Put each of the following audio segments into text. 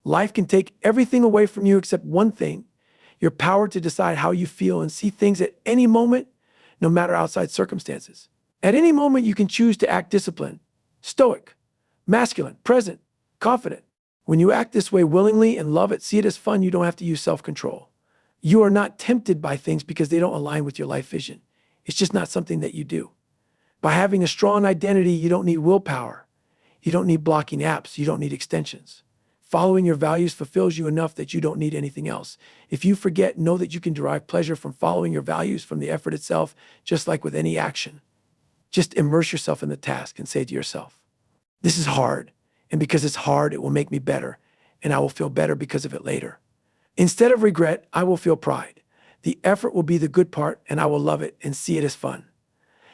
Life can take everything away from you except one thing: your power to decide how you feel and see things at any moment, no matter outside circumstances. At any moment, you can choose to act disciplined, stoic, masculine, present, confident. When you act this way willingly and love it, see it as fun, you don't have to use self-control. You are not tempted by things because they don't align with your life vision. It's just not something that you do. By having a strong identity, you don't need willpower. You don't need blocking apps. You don't need extensions. Following your values fulfills you enough that you don't need anything else. If you forget, know that you can derive pleasure from following your values, from the effort itself, just like with any action. Just immerse yourself in the task and say to yourself, this is hard, and because it's hard, it will make me better, and I will feel better because of it later. Instead of regret, I will feel pride. The effort will be the good part, and I will love it and see it as fun.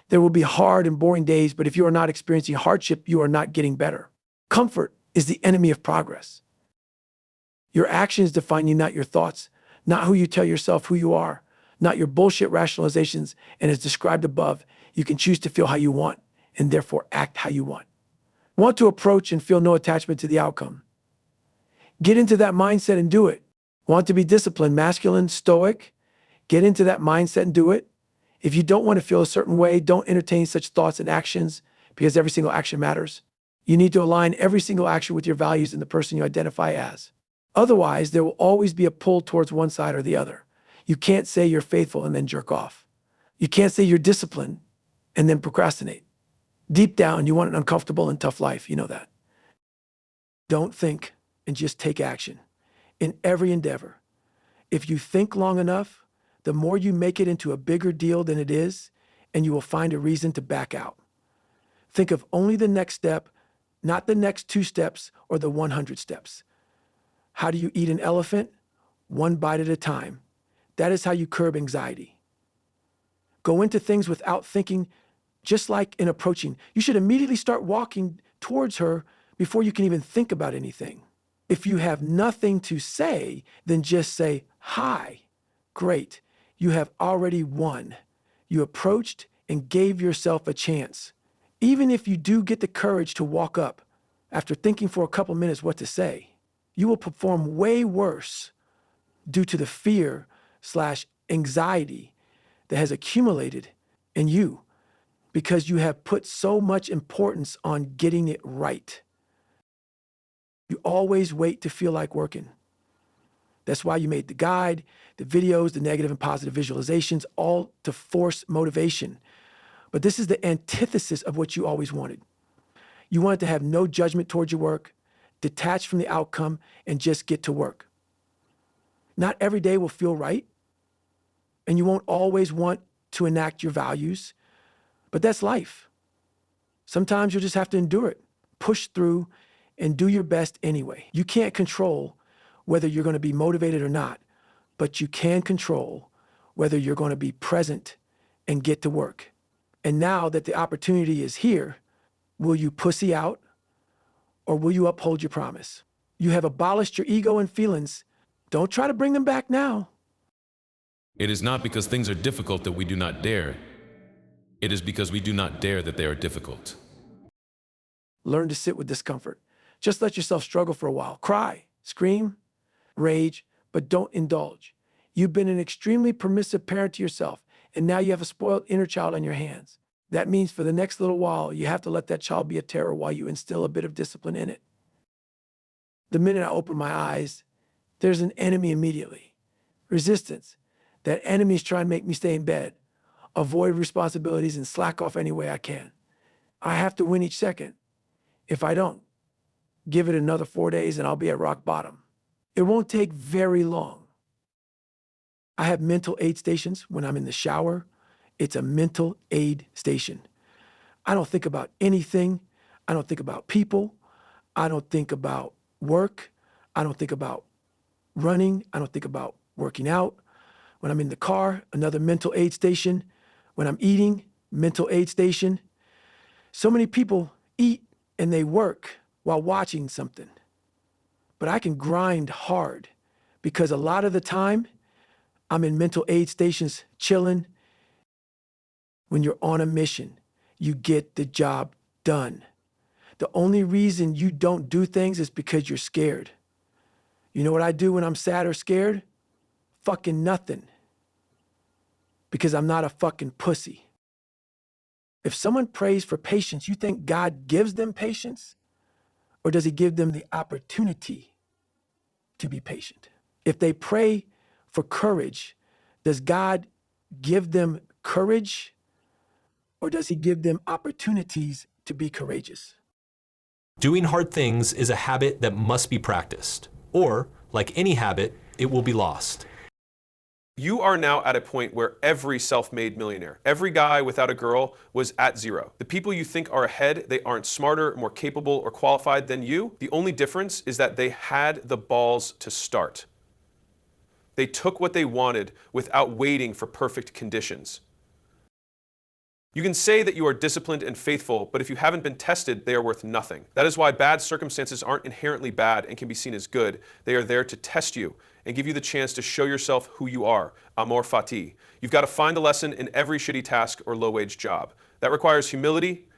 There will be hard and boring days, but if you are not experiencing hardship, you are not getting better. Comfort is the enemy of progress. Your actions define you, not your thoughts, not who you tell yourself who you are, not your bullshit rationalizations, and as described above, you can choose to feel how you want and therefore act how you want. Want to approach and feel no attachment to the outcome. Get into that mindset and do it. Want to be disciplined, masculine, stoic? Get into that mindset and do it. If you don't want to feel a certain way, don't entertain such thoughts and actions because every single action matters. You need to align every single action with your values and the person you identify as. Otherwise, there will always be a pull towards one side or the other. You can't say you're faithful and then jerk off. You can't say you're disciplined and then procrastinate. Deep down, you want an uncomfortable and tough life. You know that. Don't think and just take action. In every endeavor, if you think long enough, the more you make it into a bigger deal than it is, and you will find a reason to back out. Think of only the next step, not the next 2 steps or the 100 steps. How do you eat an elephant? 1 bite at a time. That is how you curb anxiety. Go into things without thinking, just like in approaching. You should immediately start walking towards her before you can even think about anything. If you have nothing to say, then just say, hi. Great. You have already won. You approached and gave yourself a chance. Even if you do get the courage to walk up after thinking for a couple minutes what to say, you will perform way worse due to the fear/anxiety that has accumulated in you because you have put so much importance on getting it right. You always wait to feel like working. That's why you made the guide, the videos, the negative and positive visualizations, all to force motivation. But this is the antithesis of what you always wanted. You wanted to have no judgment towards your work, detach from the outcome, and just get to work. Not every day will feel right, and you won't always want to enact your values, but that's life. Sometimes you'll just have to endure it, push through, and do your best anyway. You can't control whether you're going to be motivated or not, but you can control whether you're going to be present and get to work. And now that the opportunity is here, will you pussy out or will you uphold your promise? You have abolished your ego and feelings. Don't try to bring them back now. It is not because things are difficult that we do not dare. It is because we do not dare that they are difficult. Learn to sit with discomfort. Just let yourself struggle for a while. Cry, scream, rage, but don't indulge. You've been an extremely permissive parent to yourself, and now you have a spoiled inner child on your hands. That means for the next little while, you have to let that child be a terror while you instill a bit of discipline in it. The minute I open my eyes, there's an enemy immediately. Resistance. That enemy is trying to make me stay in bed, avoid responsibilities, and slack off any way I can. I have to win each second. If I don't, give it another 4 days and I'll be at rock bottom. It won't take very long. I have mental aid stations when I'm in the shower. It's a mental aid station. I don't think about anything. I don't think about people. I don't think about work. I don't think about running. I don't think about working out. When I'm in the car, another mental aid station. When I'm eating, mental aid station. So many people eat and they work while watching something. But I can grind hard because a lot of the time I'm in mental aid stations chilling. When you're on a mission, you get the job done. The only reason you don't do things is because you're scared. You know what I do when I'm sad or scared? Fucking nothing. Because I'm not a fucking pussy. If someone prays for patience, you think God gives them patience? Or does he give them the opportunity to be patient? If they pray for courage, does God give them courage? Or does he give them opportunities to be courageous? Doing hard things is a habit that must be practiced, or, like any habit, it will be lost. You are now at a point where every self-made millionaire, every guy without a girl was at zero. The people you think are ahead, they aren't smarter, more capable, or qualified than you. The only difference is that they had the balls to start. They took what they wanted without waiting for perfect conditions. You can say that you are disciplined and faithful, but if you haven't been tested, they are worth nothing. That is why bad circumstances aren't inherently bad and can be seen as good. They are there to test you and give you the chance to show yourself who you are, amor fati. You've got to find a lesson in every shitty task or low-wage job. That requires humility.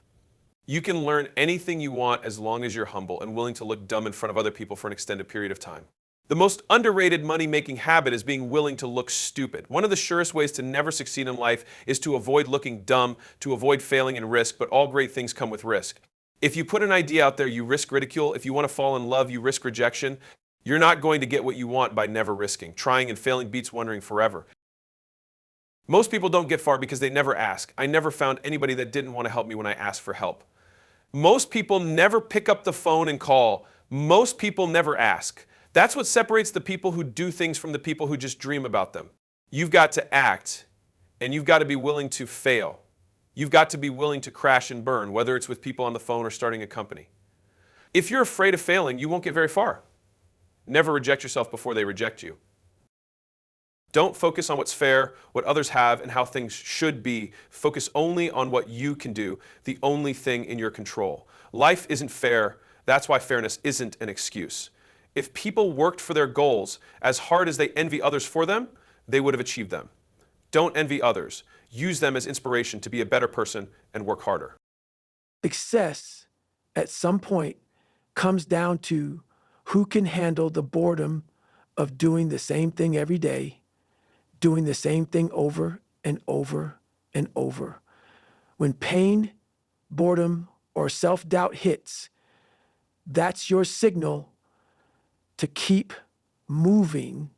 You can learn anything you want as long as you're humble and willing to look dumb in front of other people for an extended period of time. The most underrated money-making habit is being willing to look stupid. One of the surest ways to never succeed in life is to avoid looking dumb, to avoid failing and risk, but all great things come with risk. If you put an idea out there, you risk ridicule. If you want to fall in love, you risk rejection. You're not going to get what you want by never risking. Trying and failing beats wondering forever. Most people don't get far because they never ask. I never found anybody that didn't want to help me when I asked for help. Most people never pick up the phone and call. Most people never ask. That's what separates the people who do things from the people who just dream about them. You've got to act, and you've got to be willing to fail. You've got to be willing to crash and burn, whether it's with people on the phone or starting a company. If you're afraid of failing, you won't get very far. Never reject yourself before they reject you. Don't focus on what's fair, what others have, and how things should be. Focus only on what you can do, the only thing in your control. Life isn't fair. That's why fairness isn't an excuse. If people worked for their goals as hard as they envy others for them, they would have achieved them. Don't envy others. Use them as inspiration to be a better person and work harder. Success, at some point, comes down to who can handle the boredom of doing the same thing every day, doing the same thing over and over and over. When pain, boredom, or self-doubt hits, that's your signal to keep moving.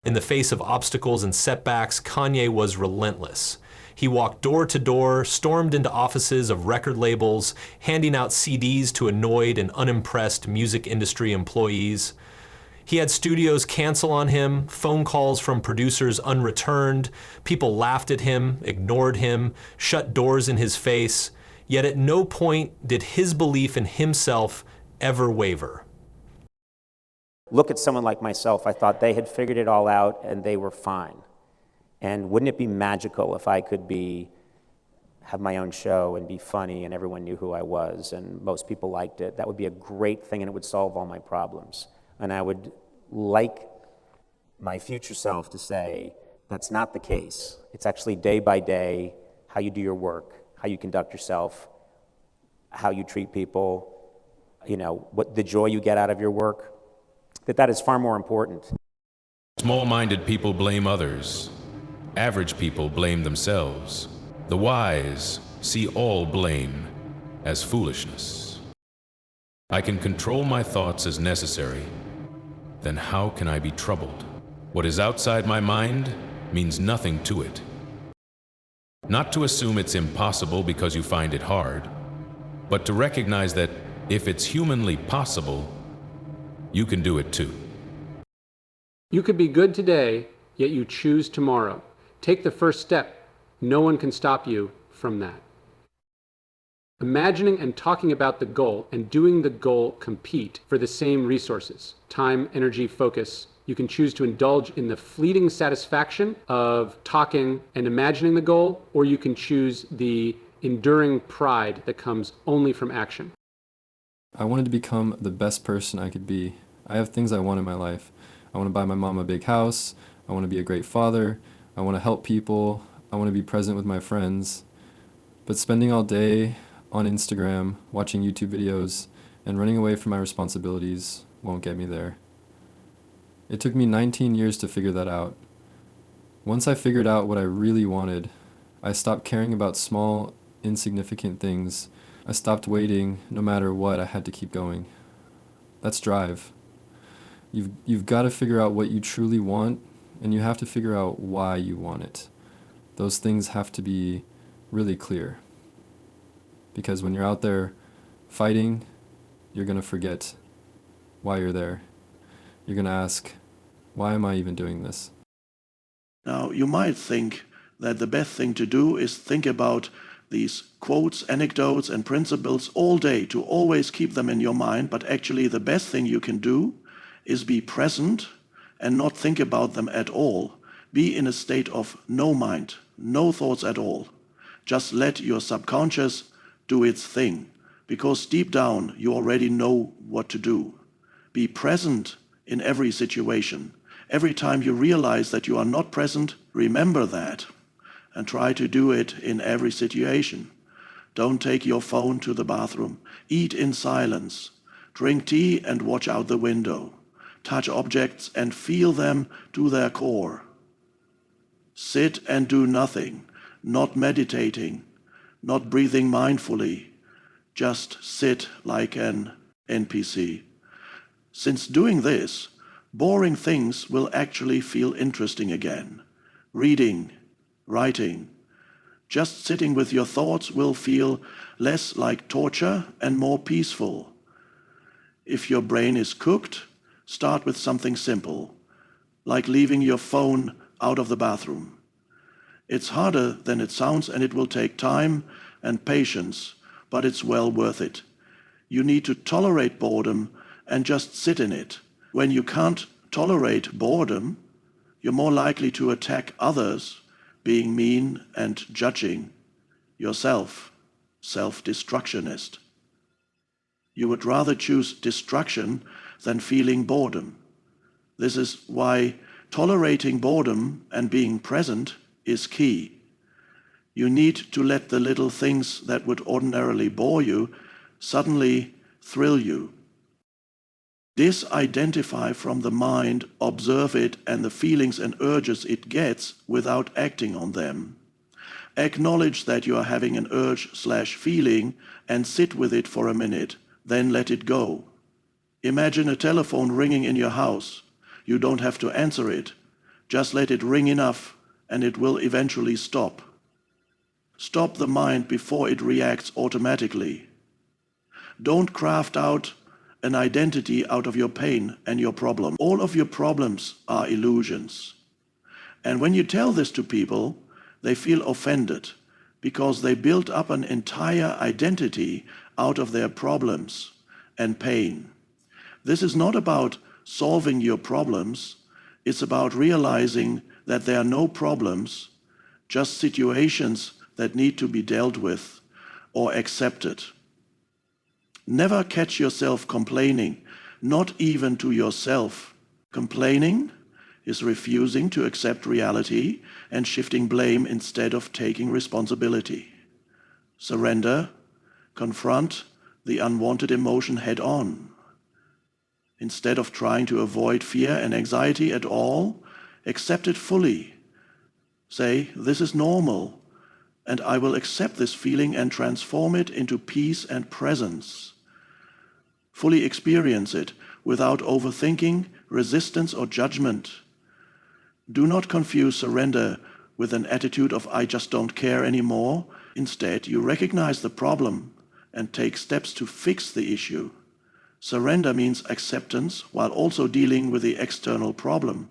In the face of obstacles and setbacks, Kanye was relentless. He walked door to door, stormed into offices of record labels, handing out CDs to annoyed and unimpressed music industry employees. He had studios cancel on him, phone calls from producers unreturned, people laughed at him, ignored him, shut doors in his face, yet at no point did his belief in himself ever waver. Look at someone like myself. I thought they had figured it all out and they were fine. And wouldn't it be magical if I could have my own show and be funny and everyone knew who I was and most people liked it? That would be a great thing and it would solve all my problems. And I would like my future self to say, that's not the case. It's actually day by day, how you do your work, how you conduct yourself, how you treat people, what the joy you get out of your work. That is far more important. Small-minded people blame others. Average people blame themselves. The wise see all blame as foolishness. I can control my thoughts as necessary. Then how can I be troubled? What is outside my mind means nothing to it. Not to assume it's impossible because you find it hard, but to recognize that if it's humanly possible, you can do it too. You could be good today, yet you choose tomorrow. Take the first step. No one can stop you from that. Imagining and talking about the goal and doing the goal compete for the same resources, time, energy, focus. You can choose to indulge in the fleeting satisfaction of talking and imagining the goal, or you can choose the enduring pride that comes only from action. I wanted to become the best person I could be. I have things I want in my life. I want to buy my mom a big house. I want to be a great father. I want to help people. I want to be present with my friends. But spending all day on Instagram, watching YouTube videos, and running away from my responsibilities won't get me there. It took me 19 years to figure that out. Once I figured out what I really wanted, I stopped caring about small, insignificant things. I stopped waiting. No matter what, I had to keep going. That's drive. You've got to figure out what you truly want, and you have to figure out why you want it. Those things have to be really clear. Because when you're out there fighting, you're going to forget why you're there. You're going to ask, why am I even doing this? Now, you might think that the best thing to do is think about these quotes, anecdotes, and principles all day to always keep them in your mind, but actually the best thing you can do is be present and not think about them at all. Be in a state of no mind, no thoughts at all. Just let your subconscious do its thing, because deep down you already know what to do. Be present in every situation. Every time you realize that you are not present, remember that and try to do it in every situation. Don't take your phone to the bathroom. Eat in silence. Drink tea and watch out the window. Touch objects and feel them to their core. Sit and do nothing, not meditating, not breathing mindfully. Just sit like an NPC. Since doing this, boring things will actually feel interesting again. Reading, writing, just sitting with your thoughts will feel less like torture and more peaceful. If your brain is cooked, start with something simple, like leaving your phone out of the bathroom. It's harder than it sounds, and it will take time and patience, but it's well worth it. You need to tolerate boredom and just sit in it. When you can't tolerate boredom, you're more likely to attack others, being mean and judging yourself, self-destructionist. You would rather choose destruction than feeling boredom. This is why tolerating boredom and being present is key. You need to let the little things that would ordinarily bore you suddenly thrill you. Disidentify from the mind, observe it and the feelings and urges it gets without acting on them. Acknowledge that you are having an urge/feeling and sit with it for a minute, then let it go. Imagine a telephone ringing in your house. You don't have to answer it. Just let it ring enough and it will eventually stop. Stop the mind before it reacts automatically. Don't craft out an identity out of your pain and your problem. All of your problems are illusions. And when you tell this to people, they feel offended because they built up an entire identity out of their problems and pain. This is not about solving your problems. It's about realizing that there are no problems, just situations that need to be dealt with or accepted. Never catch yourself complaining, not even to yourself. Complaining is refusing to accept reality and shifting blame instead of taking responsibility. Surrender, confront the unwanted emotion head on. Instead of trying to avoid fear and anxiety at all, accept it fully. Say, this is normal, and I will accept this feeling and transform it into peace and presence. Fully experience it without overthinking, resistance, or judgment. Do not confuse surrender with an attitude of I just don't care anymore. Instead, you recognize the problem and take steps to fix the issue. Surrender means acceptance while also dealing with the external problem.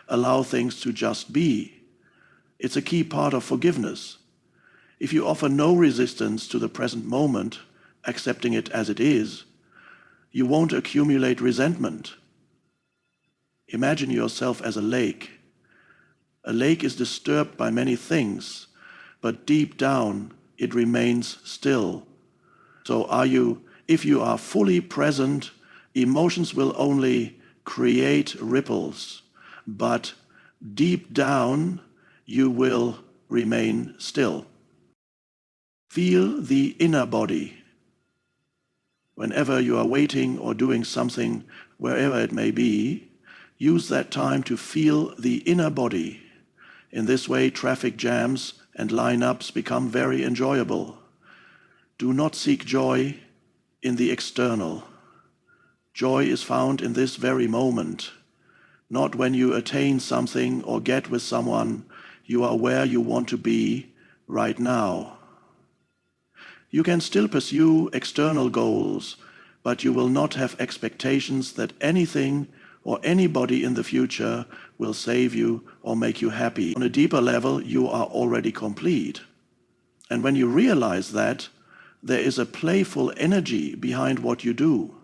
Allow things to just be. It's a key part of forgiveness. If you offer no resistance to the present moment, accepting it as it is, you won't accumulate resentment. Imagine yourself as a lake. A lake is disturbed by many things, but deep down it remains still. So if you are fully present, emotions will only create ripples, but deep down you will remain still. Feel the inner body. Whenever you are waiting or doing something, wherever it may be, Use that time to feel the inner body. In this way, traffic jams and lineups become very enjoyable. Do not seek joy in the external. Joy is found in this very moment, not when you attain something or get with someone. You are where you want to be right now. You can still pursue external goals, but you will not have expectations that anything or anybody in the future will save you or make you happy. On a deeper level, you are already complete. And when you realize that, there is a playful energy behind what you do.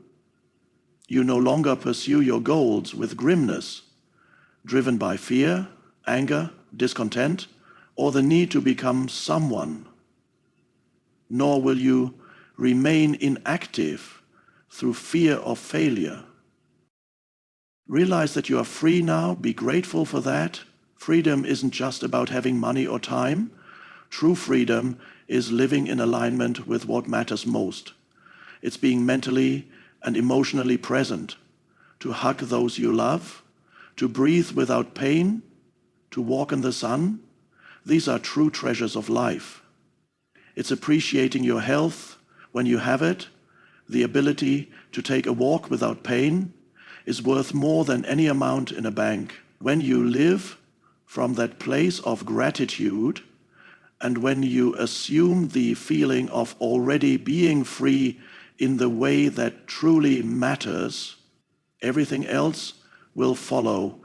You no longer pursue your goals with grimness, driven by fear, anger, discontent, or the need to become someone. Nor will you remain inactive through fear of failure. Realize that you are free now. Be grateful for that. Freedom isn't just about having money or time. True freedom is living in alignment with what matters most. It's being mentally and emotionally present, to hug those you love, to breathe without pain, to walk in the sun. These are true treasures of life. It's appreciating your health when you have it. The ability to take a walk without pain is worth more than any amount in a bank. When you live from that place of gratitude, and when you assume the feeling of already being free in the way that truly matters, everything else will follow.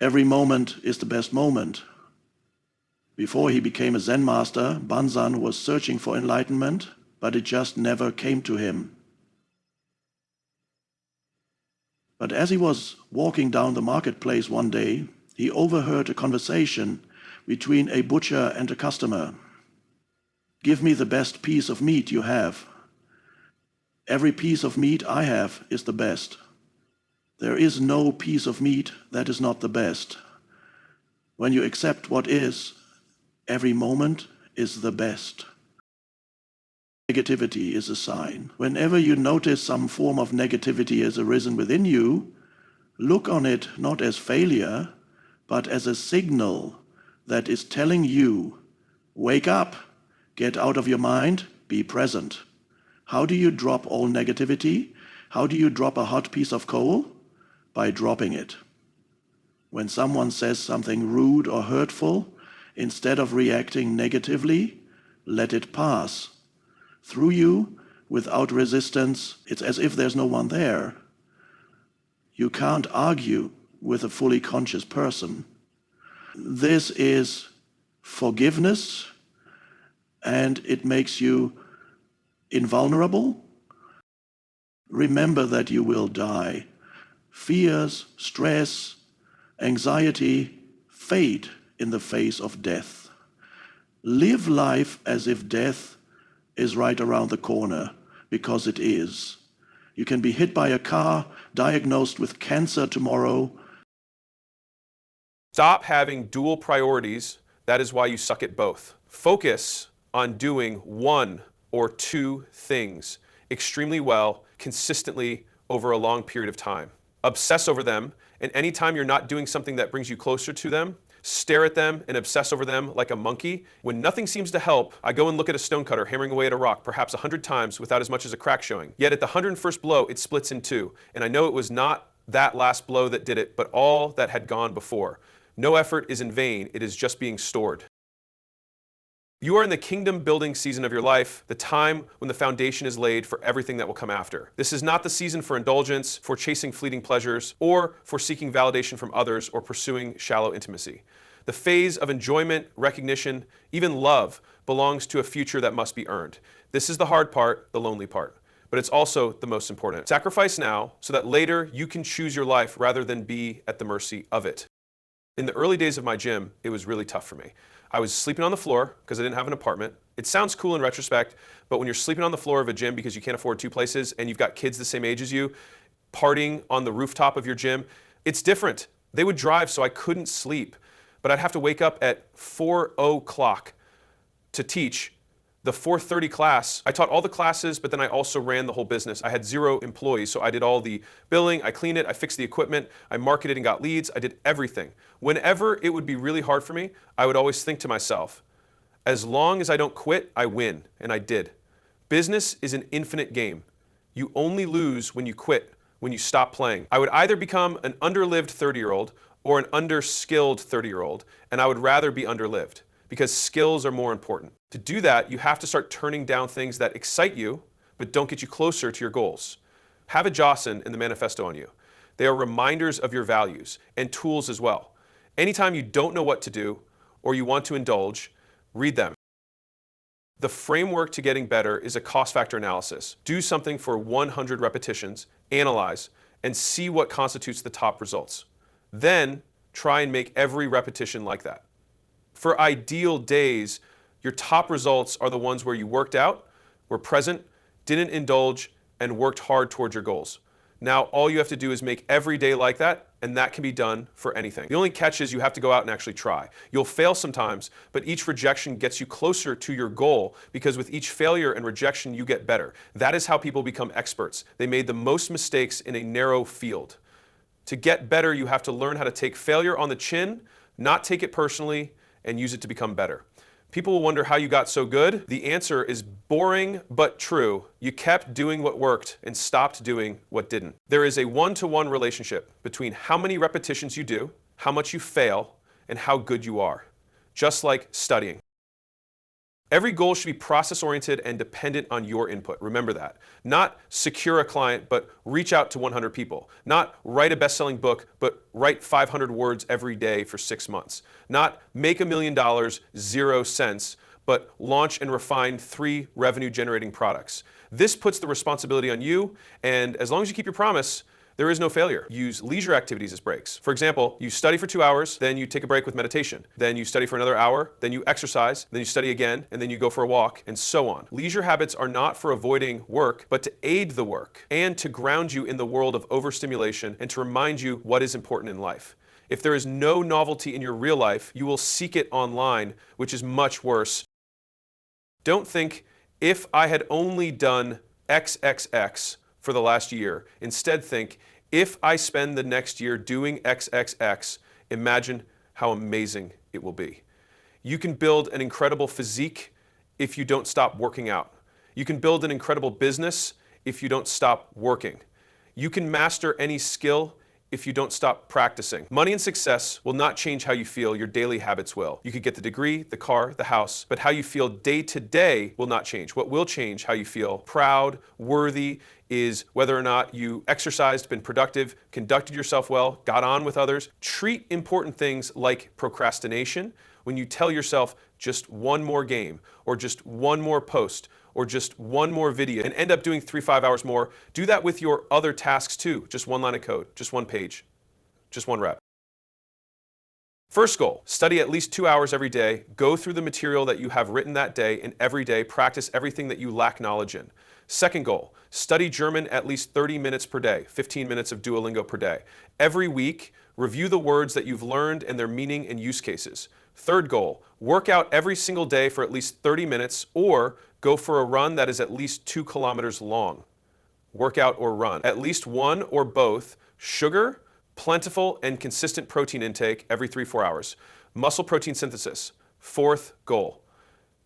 Every moment is the best moment. Before he became a Zen master, Banzan was searching for enlightenment, but it just never came to him. But as he was walking down the marketplace one day, he overheard a conversation between a butcher and a customer. "Give me the best piece of meat you have." "Every piece of meat I have is the best." There is no piece of meat that is not the best. When you accept what is, every moment is the best. Negativity is a sign. Whenever you notice some form of negativity has arisen within you, look on it not as failure, but as a signal that is telling you, wake up, get out of your mind, be present. How do you drop all negativity? How do you drop a hot piece of coal? By dropping it. When someone says something rude or hurtful, instead of reacting negatively, let it pass through you without resistance. It's as if there's no one there. You can't argue with a fully conscious person. This is forgiveness, and it makes you invulnerable. Remember that you will die. Fears, stress, anxiety fade in the face of death. Live life as if death is right around the corner, because it is. You can be hit by a car, diagnosed with cancer tomorrow. Stop having dual priorities. That is why you suck at both. Focus on doing one or two things extremely well, consistently over a long period of time. Obsess over them, and anytime you're not doing something that brings you closer to them, stare at them and obsess over them like a monkey. When nothing seems to help, I go and look at a stonecutter hammering away at a rock, perhaps 100 times without as much as a crack showing. Yet at the 101st blow, it splits in two. And I know it was not that last blow that did it, but all that had gone before. No effort is in vain, it is just being stored. You are in the kingdom building season of your life, the time when the foundation is laid for everything that will come after. This is not the season for indulgence, for chasing fleeting pleasures, or for seeking validation from others or pursuing shallow intimacy. The phase of enjoyment, recognition, even love belongs to a future that must be earned. This is the hard part, the lonely part, but it's also the most important. Sacrifice now so that later you can choose your life rather than be at the mercy of it. In the early days of my gym, it was really tough for me. I was sleeping on the floor because I didn't have an apartment. It sounds cool in retrospect, but when you're sleeping on the floor of a gym because you can't afford two places and you've got kids the same age as you, partying on the rooftop of your gym, it's different. They would drive so I couldn't sleep, but I'd have to wake up at 4:00 to teach The 4:30 class, I taught all the classes, but then I also ran the whole business. I had 0 employees, so I did all the billing, I cleaned it, I fixed the equipment, I marketed and got leads, I did everything. Whenever it would be really hard for me, I would always think to myself, as long as I don't quit, I win, and I did. Business is an infinite game. You only lose when you quit, when you stop playing. I would either become an underlived 30-year-old or an underskilled 30-year-old, and I would rather be underlived because skills are more important. To do that, you have to start turning down things that excite you, but don't get you closer to your goals. Have a Jocelyn and the Manifesto on you. They are reminders of your values and tools as well. Anytime you don't know what to do or you want to indulge, read them. The framework to getting better is a cost factor analysis. Do something for 100 repetitions, analyze, and see what constitutes the top results. Then try and make every repetition like that. For ideal days, your top results are the ones where you worked out, were present, didn't indulge, and worked hard towards your goals. Now, all you have to do is make every day like that, and that can be done for anything. The only catch is you have to go out and actually try. You'll fail sometimes, but each rejection gets you closer to your goal because with each failure and rejection, you get better. That is how people become experts. They made the most mistakes in a narrow field. To get better, you have to learn how to take failure on the chin, not take it personally, and use it to become better. People will wonder how you got so good. The answer is boring but true. You kept doing what worked and stopped doing what didn't. There is a one-to-one relationship between how many repetitions you do, how much you fail, and how good you are. Just like studying. Every goal should be process-oriented and dependent on your input. Remember that. Not secure a client, but reach out to 100 people. Not write a best-selling book, but write 500 words every day for 6 months. Not make $1 million, 0 cents, but launch and refine 3 revenue-generating products. This puts the responsibility on you, and as long as you keep your promise, there is no failure. Use leisure activities as breaks. For example, you study for 2 hours, then you take a break with meditation. Then you study for another hour, then you exercise, then you study again, and then you go for a walk, and so on. Leisure habits are not for avoiding work, but to aid the work and to ground you in the world of overstimulation and to remind you what is important in life. If there is no novelty in your real life, you will seek it online, which is much worse. Don't think, if I had only done XXX for the last year. Instead think, if I spend the next year doing XXX, imagine how amazing it will be. You can build an incredible physique if you don't stop working out. You can build an incredible business if you don't stop working. You can master any skill if you don't stop practicing. Money and success will not change how you feel, your daily habits will. You could get the degree, the car, the house, but how you feel day to day will not change. What will change how you feel proud, worthy, is whether or not you exercised, been productive, conducted yourself well, got on with others. Treat important things like procrastination when you tell yourself just one more game, or just one more post, or just one more video, and end up doing 3-5 hours more. Do that with your other tasks too. Just one line of code, just one page, just one rep. First goal, study at least 2 hours every day. Go through the material that you have written that day, and every day practice everything that you lack knowledge in. Second goal, study German at least 30 minutes per day, 15 minutes of Duolingo per day. Every week, review the words that you've learned and their meaning and use cases. Third goal, work out every single day for at least 30 minutes or go for a run that is at least 2 kilometers long. Workout or run. At least one or both sugar, plentiful and consistent protein intake every 3-4 hours. Muscle protein synthesis. Fourth goal,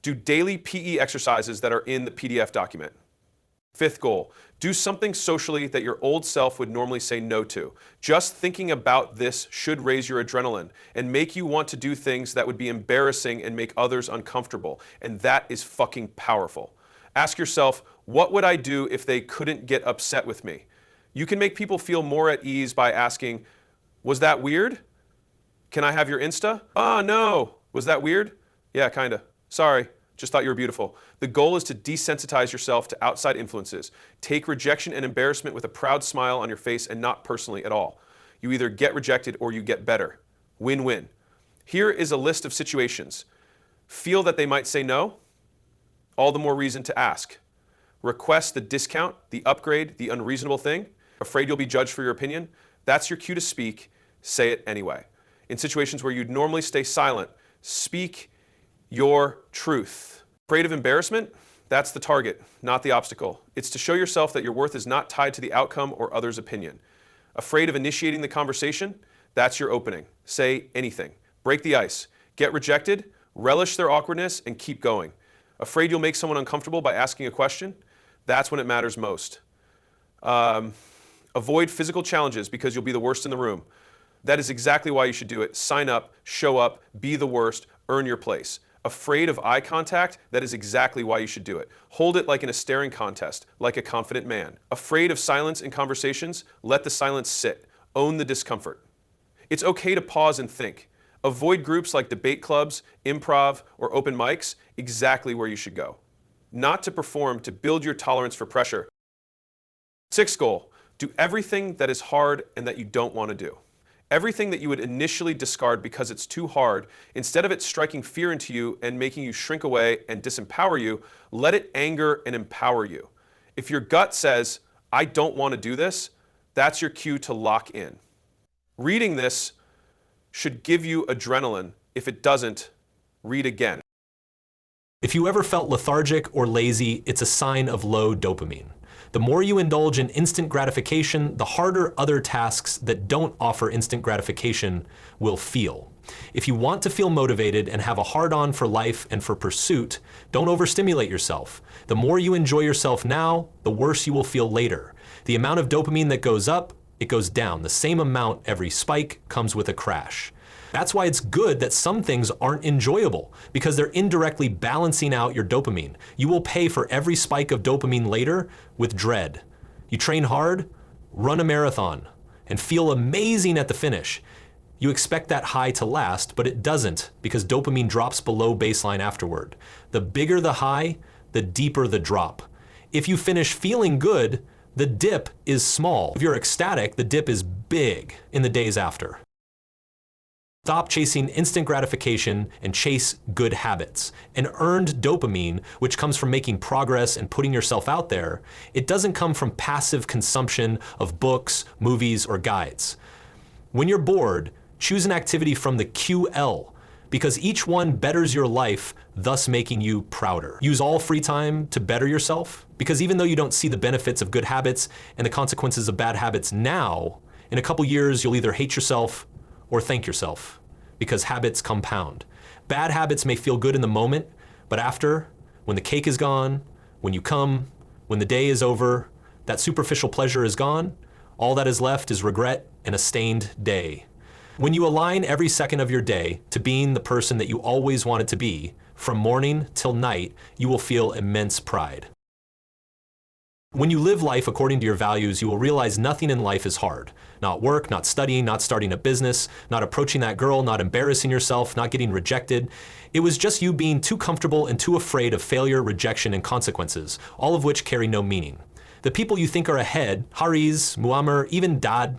do daily PE exercises that are in the PDF document. Fifth goal, do something socially that your old self would normally say no to. Just thinking about this should raise your adrenaline and make you want to do things that would be embarrassing and make others uncomfortable. And that is fucking powerful. Ask yourself, what would I do if they couldn't get upset with me? You can make people feel more at ease by asking, was that weird? Can I have your Insta? Oh, no. Was that weird? Yeah, kinda. Sorry. Just thought you were beautiful. The goal is to desensitize yourself to outside influences. Take rejection and embarrassment with a proud smile on your face and not personally at all. You either get rejected or you get better. Win-win. Here is a list of situations. Feel that they might say no? All the more reason to ask. Request the discount, the upgrade, the unreasonable thing? Afraid you'll be judged for your opinion? That's your cue to speak. Say it anyway. In situations where you'd normally stay silent, speak your truth. Afraid of embarrassment? That's the target, not the obstacle. It's to show yourself that your worth is not tied to the outcome or others' opinion. Afraid of initiating the conversation? That's your opening. Say anything. Break the ice. Get rejected, relish their awkwardness, and keep going. Afraid you'll make someone uncomfortable by asking a question? That's when it matters most. Avoid physical challenges because you'll be the worst in the room. That is exactly why you should do it. Sign up, show up, be the worst, earn your place. Afraid of eye contact? That is exactly why you should do it. Hold it like in a staring contest, like a confident man. Afraid of silence in conversations? Let the silence sit. Own the discomfort. It's okay to pause and think. Avoid groups like debate clubs, improv, or open mics, exactly where you should go. Not to perform, to build your tolerance for pressure. Sixth goal, do everything that is hard and that you don't want to do. Everything that you would initially discard because it's too hard, instead of it striking fear into you and making you shrink away and disempower you, let it anger and empower you. If your gut says, I don't want to do this, that's your cue to lock in. Reading this should give you adrenaline. If it doesn't, read again. If you ever felt lethargic or lazy, it's a sign of low dopamine. The more you indulge in instant gratification, the harder other tasks that don't offer instant gratification will feel. If you want to feel motivated and have a hard-on for life and for pursuit, don't overstimulate yourself. The more you enjoy yourself now, the worse you will feel later. The amount of dopamine that goes up, it goes down. The same amount every spike comes with a crash. That's why it's good that some things aren't enjoyable, because they're indirectly balancing out your dopamine. You will pay for every spike of dopamine later with dread. You train hard, run a marathon, and feel amazing at the finish. You expect that high to last, but it doesn't, because dopamine drops below baseline afterward. The bigger the high, the deeper the drop. If you finish feeling good, the dip is small. If you're ecstatic, the dip is big in the days after. Stop chasing instant gratification and chase good habits. And earned dopamine, which comes from making progress and putting yourself out there, it doesn't come from passive consumption of books, movies, or guides. When you're bored, choose an activity from the QL, because each one betters your life, thus making you prouder. Use all free time to better yourself, because even though you don't see the benefits of good habits and the consequences of bad habits now, in a couple years you'll either hate yourself or thank yourself, because habits compound. Bad habits may feel good in the moment, but after, when the cake is gone, when you come, when the day is over, that superficial pleasure is gone, all that is left is regret and a stained day. When you align every second of your day to being the person that you always wanted to be, from morning till night, you will feel immense pride. When you live life according to your values, you will realize nothing in life is hard. Not work, not studying, not starting a business, not approaching that girl, not embarrassing yourself, not getting rejected. It was just you being too comfortable and too afraid of failure, rejection, and consequences, all of which carry no meaning. The people you think are ahead, Haris, Muammar, even Dad,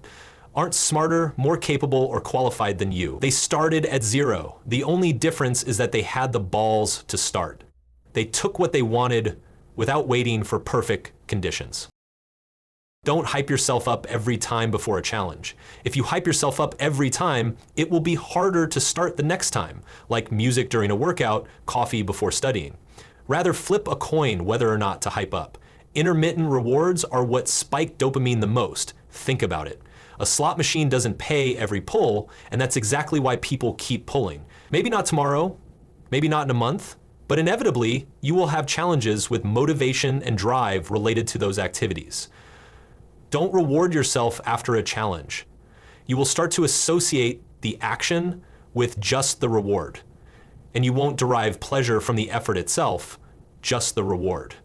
aren't smarter, more capable, or qualified than you. They started at zero. The only difference is that they had the balls to start. They took what they wanted without waiting for perfect conditions. Don't hype yourself up every time before a challenge. If you hype yourself up every time, it will be harder to start the next time, like music during a workout, coffee before studying. Rather, flip a coin whether or not to hype up. Intermittent rewards are what spike dopamine the most. Think about it. A slot machine doesn't pay every pull, and that's exactly why people keep pulling. Maybe not tomorrow, maybe not in a month, but inevitably, you will have challenges with motivation and drive related to those activities. Don't reward yourself after a challenge. You will start to associate the action with just the reward, and you won't derive pleasure from the effort itself, just the reward.